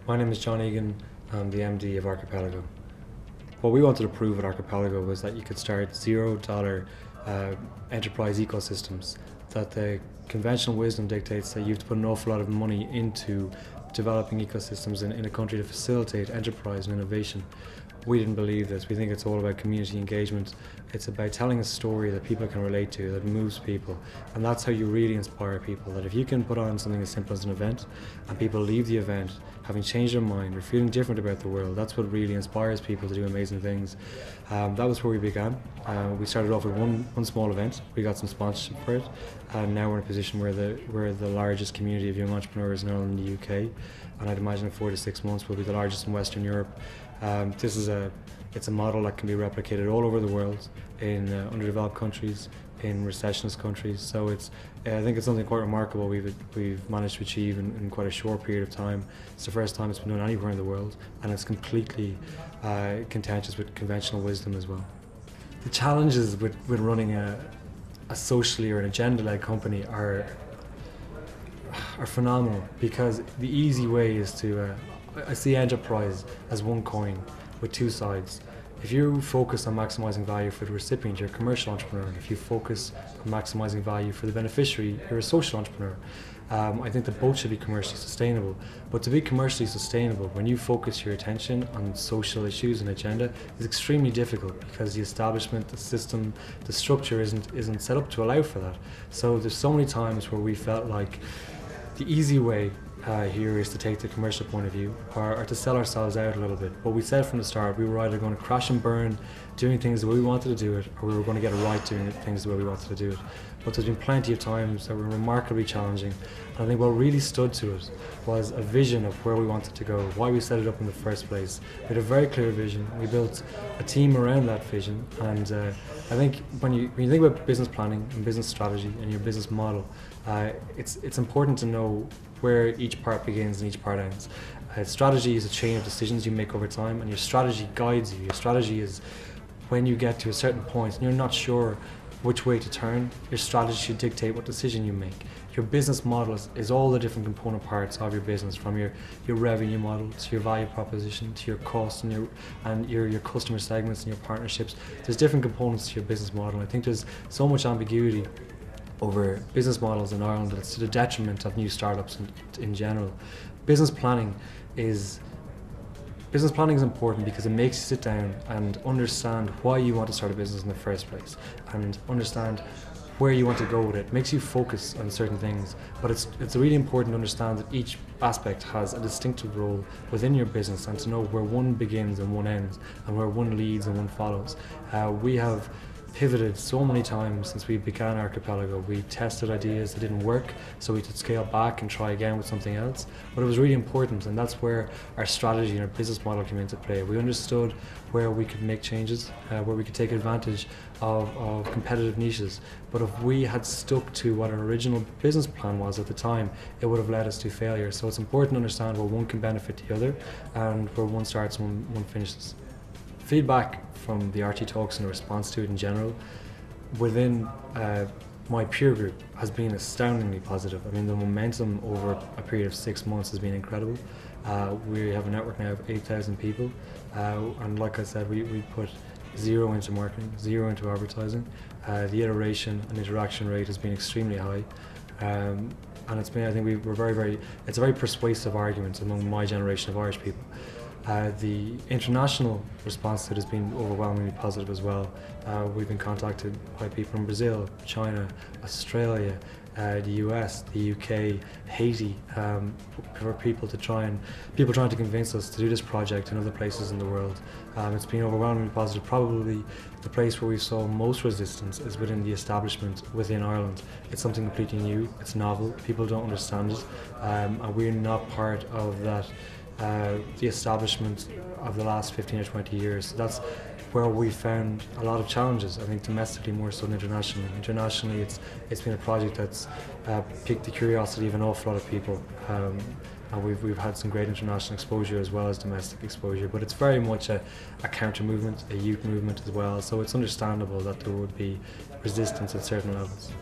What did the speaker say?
My name is John Egan. I'm the MD of Archipelago. What we wanted to prove at Archipelago was that you could start $0 enterprise ecosystems, that the conventional wisdom dictates that you have to put an awful lot of money into developing ecosystems in a country to facilitate enterprise and innovation. We didn't believe this. We think it's all about community engagement. It's about telling a story that people can relate to, that moves people. And that's how you really inspire people. That if you can put on something as simple as an event and people leave the event having changed their mind or feeling different about the world, that's what really inspires people to do amazing things. That was where we began. We started off with one small event. We got some sponsorship for it. And now we're in a position where we're the largest community of young entrepreneurs in Ireland and the UK. And I'd imagine in 4 to 6 months we'll be the largest in Western Europe. It's a model that can be replicated all over the world in underdeveloped countries, in recessionist countries. So I think it's something quite remarkable we've managed to achieve in quite a short period of time. It's the first time it's been done anywhere in the world, and it's completely contentious with conventional wisdom as well. The challenges with running a socially or an agenda-led company are phenomenal, because the easy way is to I see enterprise as one coin with two sides. If you focus on maximizing value for the recipient, you're a commercial entrepreneur. If you focus on maximizing value for the beneficiary, you're a social entrepreneur. I think that both should be commercially sustainable. But to be commercially sustainable, when you focus your attention on social issues and agenda, is extremely difficult, because the establishment, the system, the structure isn't set up to allow for that. So there's so many times where we felt like the easy way here is to take the commercial point of view, or to sell ourselves out a little bit. But we said from the start we were either going to crash and burn doing things the way we wanted to do it, or we were going to get it right doing things the way we wanted to do it. But there's been plenty of times that were remarkably challenging, and I think what really stood to it was a vision of where we wanted to go, why we set it up in the first place. We had a very clear vision. We built a team around that vision, and I think when you think about business planning and business strategy and your business model, it's important to know where each part begins and each part ends. Strategy is a chain of decisions you make over time, and your strategy guides you. Your strategy is when you get to a certain point and you're not sure which way to turn, your strategy should dictate what decision you make. Your business model is all the different component parts of your business, from your revenue model to your value proposition to your cost and your customer segments and your partnerships. There's different components to your business model. I think there's so much ambiguity over business models in Ireland that it's to the detriment of new startups in general. Business planning is important because it makes you sit down and understand why you want to start a business in the first place, and understand where you want to go with it. It makes you focus on certain things, but it's really important to understand that each aspect has a distinctive role within your business, and to know where one begins and one ends, and where one leads and one follows. We have pivoted so many times since we began Archipelago. We tested ideas that didn't work, so we could scale back and try again with something else. But it was really important, and that's where our strategy and our business model came into play. We understood where we could make changes, where we could take advantage of competitive niches. But if we had stuck to what our original business plan was at the time, it would have led us to failure. So it's important to understand where one can benefit the other, and where one starts and one finishes. Feedback from the Archie Talks and the response to it in general within my peer group has been astoundingly positive. I mean, the momentum over a period of 6 months has been incredible. We have a network now of 8,000 people, and like I said, we put zero into marketing, zero into advertising. The iteration and interaction rate has been extremely high, and it's been, I think it's a very persuasive argument among my generation of Irish people. The international response to it has been overwhelmingly positive as well. We've been contacted by people in Brazil, China, Australia, the US, the UK, Haiti, for people trying to convince us to do this project in other places in the world. It's been overwhelmingly positive. Probably the place where we saw most resistance is within the establishment within Ireland. It's something completely new, it's novel, people don't understand it, and we're not part of that. The establishment of the last 15 or 20 years. So that's where we found a lot of challenges, I think, domestically more so than internationally. Internationally, it's been a project that's piqued the curiosity of an awful lot of people, and we've had some great international exposure as well as domestic exposure, but it's very much a counter movement, a youth movement as well, so it's understandable that there would be resistance at certain levels.